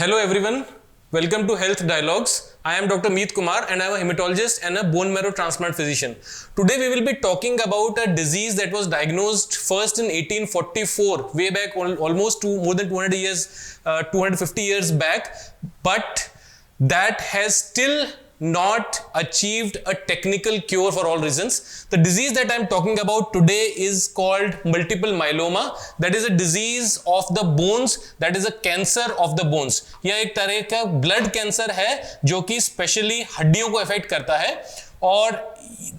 Hello everyone, welcome to Health Dialogues. I am Dr. Meet Kumar and I am a hematologist and a bone marrow transplant physician. Today we will be talking about a disease that was diagnosed first in 1844, way back almost more than 250 years back, but that has still not achieved a technical cure for all reasons. The disease that I am talking about today is called multiple myeloma. That is a disease of the bones, that is a cancer of the bones. यह एक तरह का blood cancer है जो कि specially हड्डियों को affect करता है। और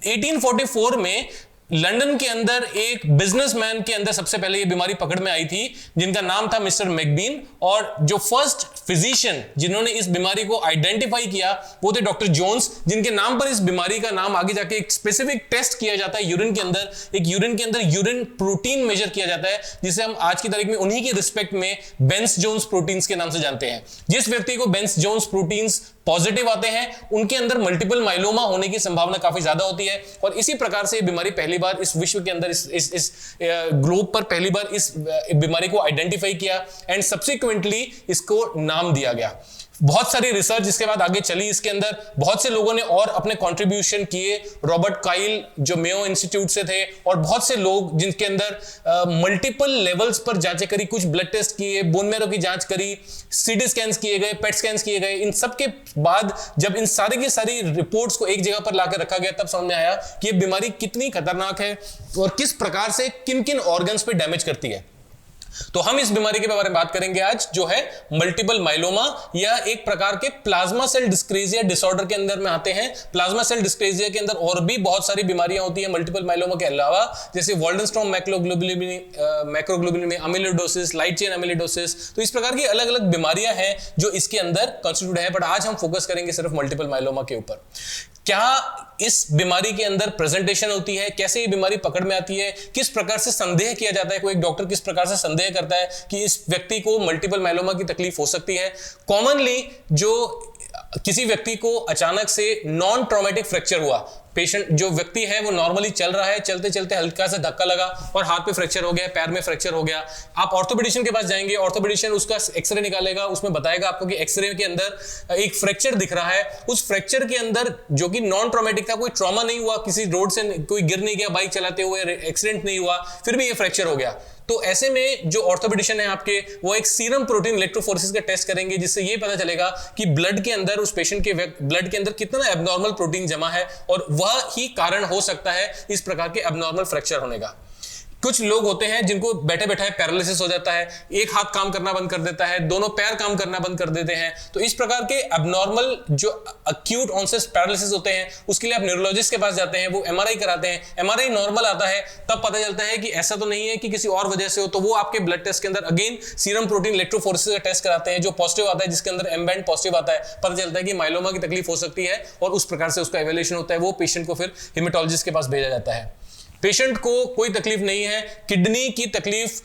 1844 में लंदन के अंदर एक बिजनेसमैन के अंदर सबसे पहले ये बीमारी पकड़ में आई थी, जिनका नाम था मिस्टर मैकबीन। और जो फर्स्ट फिजिशियन जिन्होंने इस बीमारी को आइडेंटिफाई किया वो थे डॉक्टर जोन्स, जिनके नाम पर इस बीमारी का नाम आगे जाके एक स्पेसिफिक टेस्ट किया जाता है यूरिन के अंदर। एक यूरिन के अंदर यूरिन प्रोटीन मेजर किया जाता है, जिसे हम आज की तारीख में उन्हीं के रिस्पेक्ट में बेंस जोन्स प्रोटीन्स के नाम से जानते हैं। जिस व्यक्ति को बेंस जोन्स प्रोटीन्स पॉजिटिव आते हैं उनके अंदर मल्टीपल माइलोमा होने की संभावना काफी ज्यादा होती है। और इसी प्रकार से ये बीमारी पहली बार इस विश्व के अंदर इस ग्लोब पर पहली बार इस बीमारी को आइडेंटिफाई किया एंड सब्सिक्वेंटली इसको नाम दिया गया। बहुत सारी रिसर्च इसके बाद आगे चली, इसके अंदर बहुत से लोगों ने और अपने कंट्रीब्यूशन किए। रॉबर्ट काइल जो मेयो इंस्टीट्यूट से थे और बहुत से लोग जिनके अंदर मल्टीपल लेवल्स पर जांचें करी, कुछ ब्लड टेस्ट किए, बोन मैरो की जांच करी, सीटी स्कैन्स किए गए, पेट स्कैन्स किए गए। इन सब के बाद जब इन सारी की सारी रिपोर्ट्स को एक जगह पर लाकर रखा गया, तब समझ में आया कि ये बीमारी कितनी खतरनाक है और किस प्रकार से किन किन ऑर्गन्स पे डैमेज करती है। तो हम इस बीमारी के बारे में बात करेंगे आज, जो है मल्टीपल माइलोमा। यह एक प्रकार के प्लाज्मा सेल डिस्क्रेजिया डिसऑर्डर के अंदर में आते हैं। प्लाज्मा सेल डिस्क्रेजिया के अंदर और भी बहुत सारी बीमारियां होती हैं मल्टीपल माइलोमा के अलावा, जैसे वॉल्डेनस्ट्रॉम मैक्रोग्लोबुलिन में अमिलोडोसिस, लाइट चेन अमिलोडोसिस। तो इस प्रकार की अलग अलग बीमारियां हैं जो इसके अंदर कंस्टिट्यूट है, बट आज हम फोकस करेंगे सिर्फ मल्टीपल माइलोमा के ऊपर। क्या इस बीमारी के अंदर प्रेजेंटेशन होती है, कैसे ये बीमारी पकड़ में आती है, किस प्रकार से संदेह किया जाता है, कोई एक डॉक्टर किस प्रकार से संदेह करता है कि इस व्यक्ति को मल्टीपल माइलोमा की तकलीफ हो सकती है। कॉमनली जो किसी व्यक्ति को अचानक से नॉन ट्रॉमेटिक फ्रैक्चर हुआ, पेशेंट जो व्यक्ति है वो नॉर्मली चल रहा है, चलते चलते हल्का सा धक्का लगा और हाथ पे फ्रैक्चर हो गया, पैर में फ्रैक्चर हो गया। आप ऑर्थोपेडिशियन के पास जाएंगे, ऑर्थोपेडिशियन उसका एक्सरे निकालेगा, उसमें बताएगा आपको कि एक्सरे के अंदर एक फ्रैक्चर दिख रहा है। उस फ्रैक्चर के अंदर जो कि नॉन ट्रॉमेटिक था, कोई ट्रॉमा नहीं हुआ, किसी रोड से कोई गिर नहीं गया, बाइक चलाते हुए एक्सीडेंट नहीं हुआ, फिर भी ये फ्रैक्चर हो गया। तो ऐसे में जो ऑर्थोपेडिशियन है आपके, वो एक सीरम प्रोटीन इलेक्ट्रोफोरेसिस का टेस्ट करेंगे, जिससे ये पता चलेगा कि ब्लड के अंदर, उस पेशेंट के ब्लड के अंदर कितना एब्नॉर्मल प्रोटीन जमा है, और वह ही कारण हो सकता है इस प्रकार के एब्नॉर्मल फ्रैक्चर होने का। कुछ लोग होते हैं जिनको बैठे बैठे पैरालिसिस हो जाता है, एक हाथ काम करना बंद कर देता है, दोनों पैर काम करना बंद कर देते हैं। तो इस प्रकार के एब्नॉर्मल जो अक्यूट ऑनसेट पैरालिसिस होते हैं, उसके लिए आप न्यूरोलॉजिस्ट के पास जाते हैं, वो एमआरआई कराते हैं। एमआरआई नॉर्मल आता है, तब पता चलता है कि ऐसा तो नहीं है कि किसी और वजह से हो, तो वो आपके ब्लड टेस्ट के अंदर अगेन सीरम प्रोटीन इलेक्ट्रोफोरेसिस का टेस्ट कराते हैं, जो पॉजिटिव आता है, जिसके अंदर एम बैंड पॉजिटिव आता है। पता चलता है कि माइलोमा की तकलीफ हो सकती है और उस प्रकार से उसका इवैल्यूएशन होता है। वो पेशेंट को फिर हेमेटोलॉजिस्ट के पास भेजा जाता है। पेशेंट को कोई तकलीफ नहीं है, किडनी की तकलीफ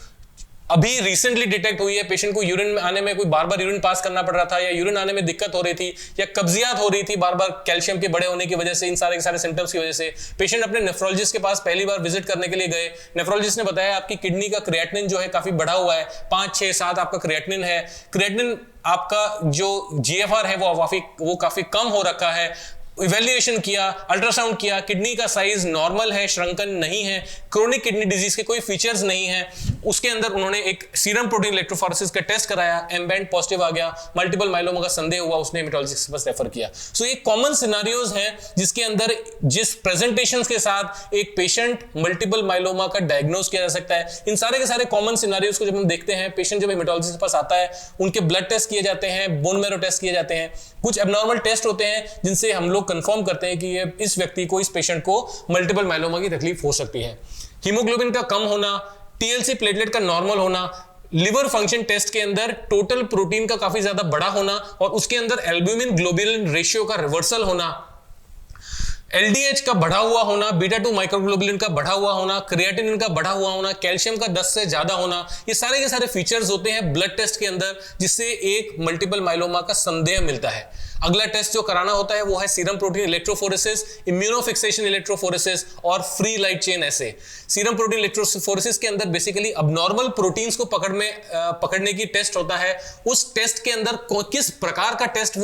अभी रिसेंटली डिटेक्ट हुई है। पेशेंट को यूरिन आने में कोई बार बार यूरिन पास करना पड़ रहा था, या यूरिन आने में दिक्कत हो रही थी, या कब्जियत हो रही थी बार बार कैल्शियम के बड़े होने की वजह से, इन सारे के सारे सिम्टम्स की वजह से पेशेंट अपने नेफ्रोलॉजिस्ट के पास पहली बार विजिट करने के लिए गए। नेफ्रोलॉजिस्ट ने बताया आपकी किडनी का क्रिएटिनिन जो है काफी बढ़ा हुआ है, 5, 6, 7 आपका क्रिएटिनिन है। क्रिएटिनिन आपका जो जीएफआर है वो काफी कम हो रखा है। इवैल्यूएशन किया, अल्ट्रासाउंड किया, किडनी का साइज नॉर्मल है, श्रंकन नहीं है, क्रोनिक किडनी डिजीज के कोई फीचर्स नहीं है। उसके अंदर उन्होंने एक सीरम प्रोटीन इलेक्ट्रोफोरेसिस का टेस्ट कराया, एम बैंड पॉजिटिव आ गया, मल्टीपल माइलोमा का संदेह हुआ, उसने हेमेटोलॉजिस्ट के पास रेफर किया। सो ये कॉमन सिनेरियोज हैं जिसके अंदर जिस प्रेजेंटेशंस के साथ एक पेशेंट मल्टीपल माइलोमा का डायग्नोज किया जा सकता है। इन सारे के सारे कॉमन सिनेरियोज को जब हम देखते हैं, पेशेंट जब हेमेटोलॉजिस्ट के पास आता है, उनके ब्लड टेस्ट किए जाते हैं, बोन मैरो टेस्ट किए जाते हैं, कुछ एबनॉर्मल टेस्ट होते हैं जिनसे हम लोग कंफर्म करते हैं कि ये इस व्यक्ति को, इस पेशेंट को मल्टीपल माइलोमा की तकलीफ हो सकती है। हीमोग्लोबिन का कम होना, टीएलसी प्लेटलेट का नॉर्मल होना, लिवर फंक्शन टेस्ट के अंदर टोटल प्रोटीन का काफी ज्यादा बड़ा होना और उसके अंदर एल्ब्यूमिन ग्लोबुलिन रेशियो का रिवर्सल होना, एलडीएच का बढ़ा हुआ होना, बीटा 2 माइक्रोग्लोबुलिन का बढ़ा हुआ होना, क्रिएटिनिन का बढ़ा हुआ होना, कैल्शियम का 10 से ज्यादा होना, ये सारे के सारे फीचर्स होते हैं ब्लड टेस्ट के अंदर, जिससे एक मल्टीपल माइलोमा का संदेह मिलता है। अगला टेस्ट जो कराना होता है वो है सीरम प्रोटीन इलेक्ट्रोफोरेसिस, इम्यूनोफिक्सेशन इलेक्ट्रोफोरेसिस और फ्री लाइट चेन एसे। सीरम प्रोटीन इलेक्ट्रोफोरेसिस के अंदर बेसिकली अबनॉर्मल प्रोटीन्स को पकड़ने की टेस्ट होता है। उस टेस्ट के अंदर किस प्रकार का टेस्ट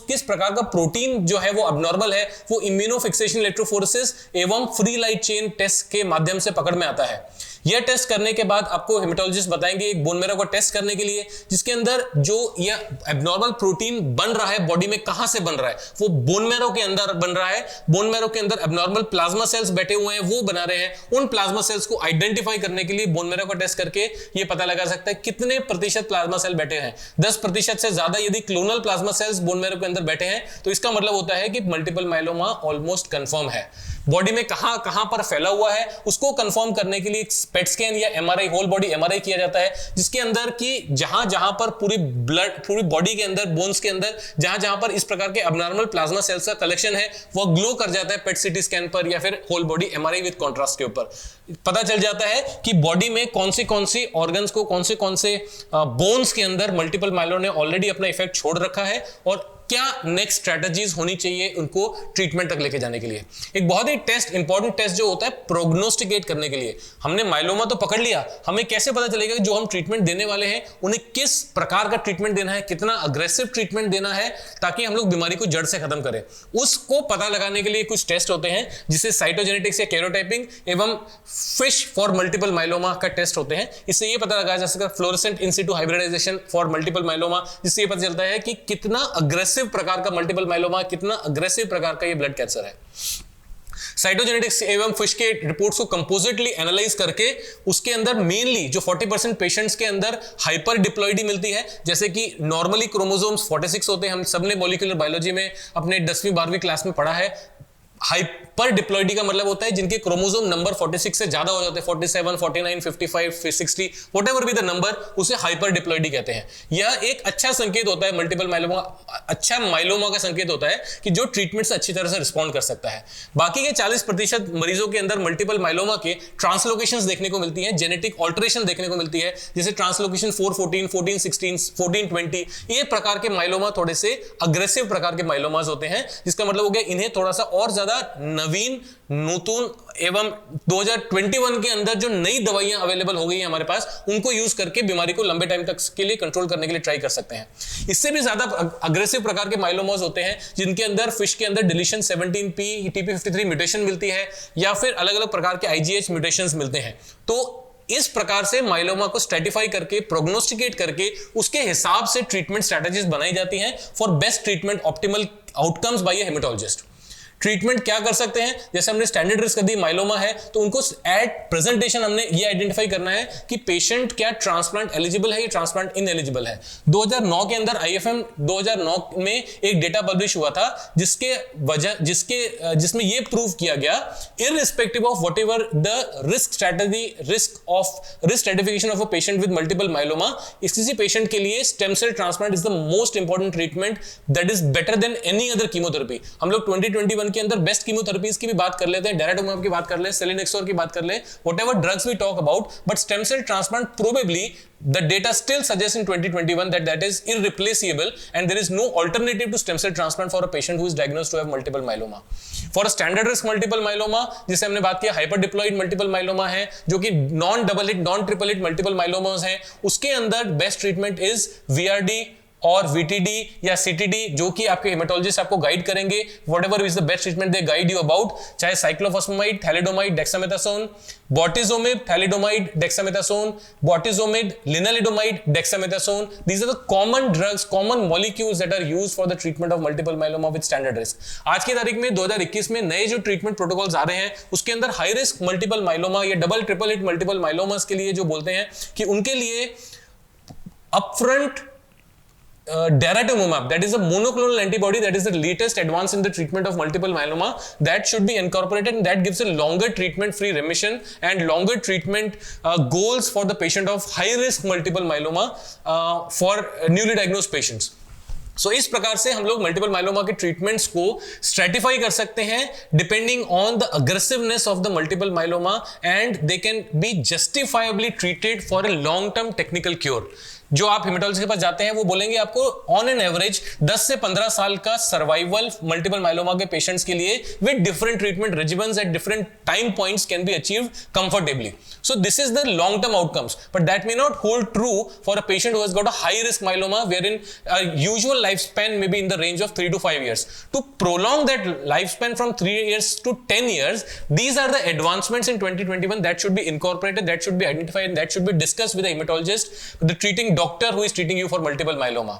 किस प्रकार का प्रोटीन जो है वो अबनॉर्मल है, वो इम्यूनोफिक्सेशन इलेक्ट्रोफोरेसिस एवं फ्री लाइट चेन टेस्ट के माध्यम से पकड़ में आता है। यह टेस्ट करने के बाद आपको हेमेटोलॉजिस्ट बताएंगे एक बोन मैरो का टेस्ट करने के लिए, जिसके अंदर जो यह एब्नॉर्मल प्रोटीन बन रहा है बॉडी में कहां से बन रहा है, वो बोन मैरो के अंदर बन रहा है। बोन मैरो के अंदर एब्नॉर्मल प्लाज्मा सेल्स बैठे हुए हैं, वो बना रहे हैं। उन प्लाज्मा सेल्स को आइडेंटिफाई करने के लिए बोन मैरो का टेस्ट करके यह पता लगा सकता है कितने प्रतिशत प्लाज्मा सेल बैठे हैं। 10% से ज्यादा यदि clonal plasma cells bone marrow के अंदर बैठे हैं तो इसका मतलब होता है कि मल्टीपल माइलोमा ऑलमोस्ट कंफर्म है। बॉडी में कहां पर फैला हुआ है उसको कंफर्म करने के लिए पेट स्कैन या एमआरआई, होल बॉडी एमआरआई किया जाता है, जिसके अंदर की जहां पर पूरी बॉडी के अंदर, बोन्स के अंदर जहां पर इस प्रकार के अबनॉर्मल प्लाज्मा सेल्स का कलेक्शन है वो ग्लो कर जाता है पेट सीटी स्कैन पर या फिर whole body MRI with contrast के ऊपर। पता चल जाता है कि बॉडी में कौन सी ऑर्गन्स को, कौन से बोन्स के अंदर मल्टीपल माइलोमा ने ऑलरेडी अपना इफेक्ट छोड़ रखा है और क्या नेक्स्ट स्ट्रेटजीज होनी चाहिए उनको ट्रीटमेंट तक लेके जाने के लिए। एक बहुत ही इंपॉर्टेंट टेस्ट जो होता है प्रोग्नोस्टिकेट करने के लिए। हमने माइलोमा तो पकड़ लिया, हमें कैसे पता चलेगा कि जो हम ट्रीटमेंट देने वाले हैं उन्हें किस प्रकार का ट्रीटमेंट देना है, कितना अग्रेसिव ट्रीटमेंट देना है ताकि हम लोग बीमारी को जड़ से खत्म करें। उसको पता लगाने के लिए कुछ टेस्ट होते हैं जिसे साइटोजेनेटिक्स या कैरोटाइपिंग एवं फिश फॉर मल्टीपल माइलोमा का टेस्ट होते हैं। इससे यह पता लगाया जा सकता है fluorescent in situ hybridization for multiple myeloma, जिससे यह पता चलता है कि कितना अग्रेसिव प्रकार का मल्टीपल माइलोमा, कितना अग्रेसिव प्रकार का ये ब्लड कैंसर है। साइटोजेनेटिक्स एवं फिश के रिपोर्ट्स को कंपोजिटली एनालाइज करके उसके अंदर मेनली जो 40% पेशेंट्स के अंदर हाइपर डिप्लॉइडी मिलती है, जैसे कि नॉर्मली क्रोमोसोम्स 46 होते हैं, हम सबने मॉलिक्यूलर बायोलॉजी में अपने 10वीं 12वीं क्लास में पढ़ा है। हाइपर डिप्लॉइडी का मतलब होता है जिनके क्रोमोसोम नंबर 46 से ज्यादा हो जाते हैं, 47, 49, 55, 60, व्हाटएवर बी द नंबर, उसे हाइपर डिप्लॉइडी कहते हैं। यह एक अच्छा संकेत होता है मल्टीपल माइलोमा, अच्छा माइलोमा का संकेत होता है कि जो ट्रीटमेंट से अच्छी तरह से रिस्पॉन्ड कर सकता है। बाकी के 40% मरीजों के अंदर मल्टीपल माइलोमा के ट्रांसलोकेशंस देखने को मिलती है, जेनेटिक ऑल्टरेशन देखने को मिलती है, जैसे ट्रांसलोकेशन 414, 1416, 1420। ये प्रकार के माइलोमा थोड़े से अग्रेसिव प्रकार के माइलोमास होते हैं, जिसका मतलब हो गया इन्हें थोड़ा सा और ज्यादा नवीन, नूतन एवं 2021 के अंदर जो नई दवाइयां अवेलेबल हो गई हैं हमारे पास, उनको यूज करके बीमारी को लंबे टाइम तक के लिए कंट्रोल करने के लिए ट्राई कर सकते हैं। इससे भी ज्यादा अग्रेसिव प्रकार के माइलोमास होते हैं जिनके अंदर फिश के अंदर डिलीशन 17p TP53 म्यूटेशन मिलती है या फिर अलग अलग प्रकार के IGH म्यूटेशंस मिलते हैं। तो इस प्रकार से माइलोमा को स्ट्रेटिफाई करके, प्रोग्नोस्टिकेट करके उसके हिसाब से ट्रीटमेंट स्ट्रेटजीज बनाई जाती हैं for best treatment optimal outcomes by a haematologist. Treatment क्या कर सकते हैं, जैसे हमने स्टैंडर्ड रिस्क कर दी माइलोमा है तो उनको एट प्रेजेंटेशन हमने ये आइडेंटिफाई करना है कि पेशेंट क्या ट्रांसप्लांट एलिजिबल है या ट्रांसप्लांट इनएलिजिबल है। 2009 के अंदर IFM 2009 में एक डेटा पब्लिश हुआ था जिसमें ये प्रूव किया गया, irrespective of whatever the risk stratification of a patient with multiple myeloma, किसी पेशेंट के लिए stem cell transplant is the most important treatment that is better than any other chemotherapy. हम लोग 2021 के अंदर बेस्ट कीमोथेरेपीज की भी बात कर लेते हैं, डेराटुमब की बात कर ले, सेलिनेक्सोर की बात कर ले, whatever drugs we talk about, but stem cell transplant probably the data still suggests in 2021 that is irreplaceable and there is no alternative to stem cell transplant for a patient who is diagnosed to have multiple myeloma. For a standard risk multiple myeloma, जिसे हमने बात किया hyper diploid multiple myeloma है, जो कि non double hit non triple hit multiple myelomas हैं, उसके अंदर बेस्ट ट्रीटमेंट इज VRD और VTD या CTD, जो कि आपके हेमेटोलॉजिस्ट आपको गाइड करेंगे whatever is the best treatment they guide you about, चाहे cyclophosphamide, thalidomide, dexamethasone, bortezomib, thalidomide, dexamethasone, bortezomib, lenalidomide, dexamethasone. These are the common drugs, common molecules that are used for the treatment of multiple myeloma with standard risk. आज की तारीख में 2021 में नए जो treatment protocols आ रहे हैं उसके अंदर हाई रिस्क मल्टीपल माइलोमा या डबल ट्रिपल हिट मल्टीपल माइलोमास के लिए जो बोलते हैं कि उनके लिए upfront daratumumab, that is a monoclonal antibody that is the latest advance in the treatment of multiple myeloma, that should be incorporated and that gives a longer treatment free remission and longer treatment goals for the patient of high risk multiple myeloma for newly diagnosed patients. So इस प्रकार से हम लोग multiple myeloma के treatments को stratify कर सकते हैं depending on the aggressiveness of the multiple myeloma and they can be justifiably treated for a long term technical cure. जो आप हेमेटोलॉजिस्ट के पास जाते हैं वो बोलेंगे आपको ऑन एन एवरेज 10 से 15 साल का सर्वाइवल मल्टीपल माइलोमा के पेशेंट्स के लिए with different treatment regiments at different time points can be achieved comfortably. So this is the long term outcomes, but that may not hold true for a patient who has got a high risk myeloma wherein a usual lifespan may be in the range of 3 to 5 years. To prolong that lifespan from 3 years to 10 years, these are the advancements in 2021 that should be incorporated, that should be identified, and that should be discussed with the hematologist, the treating doctor who is treating you for multiple myeloma.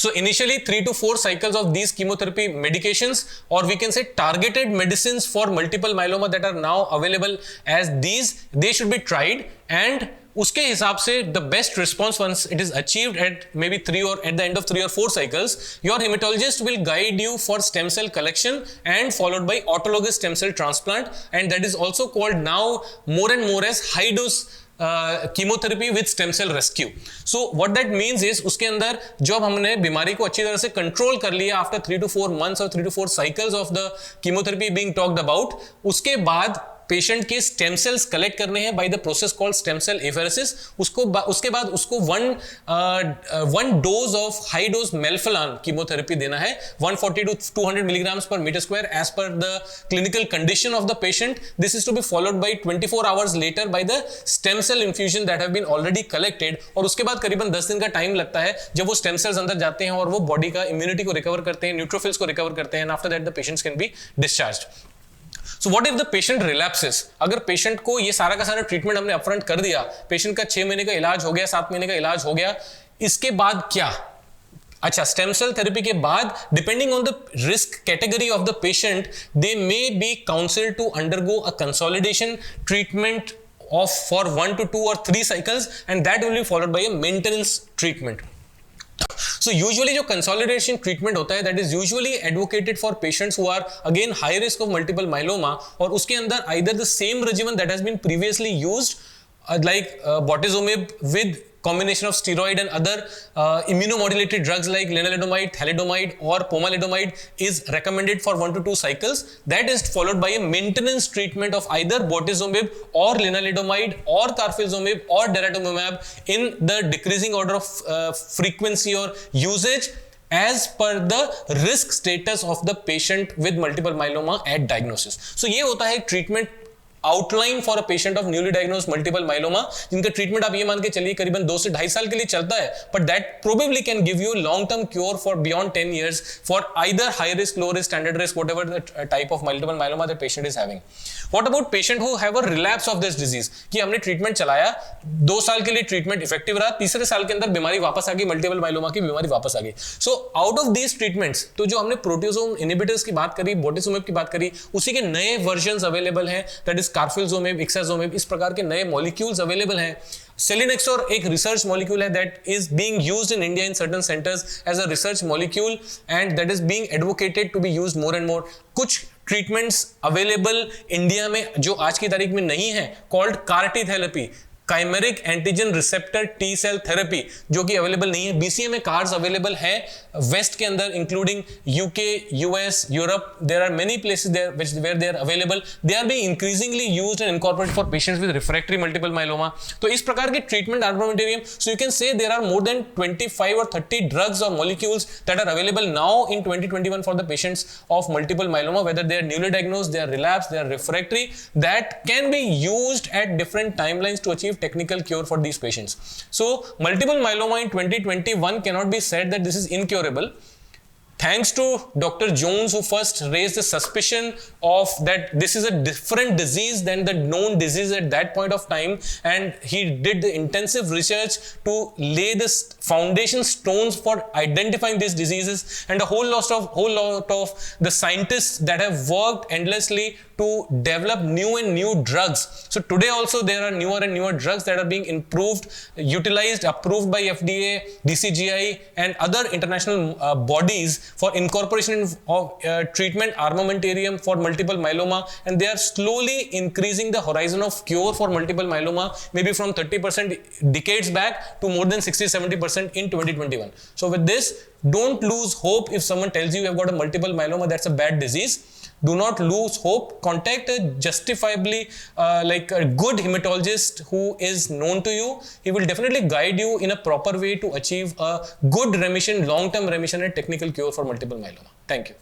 So initially 3 to 4 cycles of these chemotherapy medications, or we can say targeted medicines for multiple myeloma that are now available as these, they should be tried, and उसके हिसाब से the best response once it is achieved at maybe 3 or at the end of 3 or 4 cycles, your hematologist will guide you for stem cell collection and followed by autologous stem cell transplant, and that is also called now more and more as high dose chemotherapy with stem cell rescue. So what that means is उसके अंदर जब हमने बीमारी को अच्छी तरह से control कर लिया आफ्टर 3 to 4 months और 3 to 4 cycles of the chemotherapy being talked about, उसके बाद पेशेंट के स्टेम सेल्स कलेक्ट करने हैं by the process called stem cell apheresis. उसके बाद उसको one dose of high dose melphalan chemotherapy देना है 140 to 200 milligrams per meter square as per the clinical condition of the patient. This is to be followed by 24 hours later by the stem cell infusion that have been already collected. और उसके बाद करीबन 10 दिन का time लगता है जब वो स्टेम सेल्स अंदर जाते हैं और वो बॉडी का इम्यूनिटी को रिकवर करते हैं, न्यूट्रोफिल्स को रिकवर करते हैं, and after that the patients can be discharged. So what if the patient relapses? अगर पेशेंट को ये सारा का सारा ट्रीटमेंट हमने अपफ्रंट कर दिया, पेशेंट का 6 महीने का इलाज हो गया, 7 महीने का इलाज हो गया, इसके बाद क्या? अच्छा, स्टेम सेल थेरेपी के बाद depending on the risk category of the patient they may be counselled to undergo a consolidation treatment of for 1 to 2 or 3 cycles, and that will be followed by a maintenance treatment. So usually जो consolidation treatment होता है that is usually advocated for patients who are again high risk of multiple myeloma, और उसके अंदर either the same regimen that has been previously used like bortezomib with combination of steroid and other immunomodulated drugs like lenalidomide, thalidomide or pomalidomide is recommended for 1 to 2 cycles. That is followed by a maintenance treatment of either bortezomib or lenalidomide or carfilzomib or daratumumab in the decreasing order of frequency or usage as per the risk status of the patient with multiple myeloma at diagnosis. So ये होता है treatment outline for a patient of newly diagnosed multiple myeloma, जिनका treatment आप ये मान के चलिए करीबन 2 से 2.5 साल के लिए चलता है, but that probably can give you long term cure for beyond 10 years for either high risk, low risk, standard risk, whatever the type of multiple myeloma that patient is having. What about patient who have a relapse of this disease, कि हमने treatment चलाया, 2 साल के लिए treatment effective रहा, तीसरे साल के अंदर बीमारी वापस आ गई, मल्टीपल माइलोमा की बीमारी वापस आ गई. So out of these treatments, तो जो हमने प्रोटियोसोम इनहिबिटर्स की बात करी, बोटेसोमेब की बात करी, उसी के नए वर्जन्स अवेलेबल हैं, दैट इज कार्फिल्जोमेब, इक्साजोमेब, इस प्रकार के नए मॉलिक्यूल्स अवेलेबल हैं. सेलिनेक्सोर एक रिसर्च मॉलिक्यूल है that is being used in India in certain centres as a research molecule, and that is being advocated to be used more and more. कुछ treatments available India में जो आज की तारीख में नहीं है, called CAR T therapy, chimeric antigen receptor T cell therapy, जो कि अवेलेबल नहीं है. बीसीए में कार्ड्स अवेलेबल है वेस्ट के अंदर, including UK, US, Europe. There are many places there where they are available. They are being increasingly used and incorporated for patients with refractory multiple myeloma. तो इस प्रकार के treatment armamentarium, so you can say there are more than 25 or 30 drugs or molecules that are available now in 2021 for the patients of multiple myeloma, whether they are newly diagnosed, they are relapsed, they are refractory, that can be used at different timelines to achieve technical cure for these patients. So multiple myeloma in 2021 cannot be said that this is incurable. Thanks to Dr. Jones, who first raised the suspicion of that this is a different disease than the known disease at that point of time, and he did the intensive research to lay the foundation stones for identifying these diseases, and a whole lot of the scientists that have worked endlessly to develop new and new drugs. So today also there are newer and newer drugs that are being improved, utilized, approved by FDA, DCGI and other international bodies for incorporation of treatment armamentarium for multiple myeloma, and they are slowly increasing the horizon of cure for multiple myeloma, maybe from 30% decades back to more than 60-70% in 2021. So with this, don't lose hope if someone tells you have got a multiple myeloma, that's a bad disease. Do not lose hope. Contact a justifiably like a good hematologist who is known to you. He will definitely guide you in a proper way to achieve a good remission, long-term remission and technical cure for multiple myeloma. Thank you.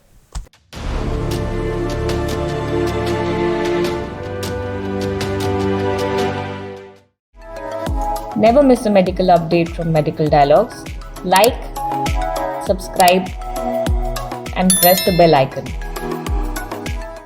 Never miss a medical update from Medical Dialogues. Like, subscribe, and press the bell icon.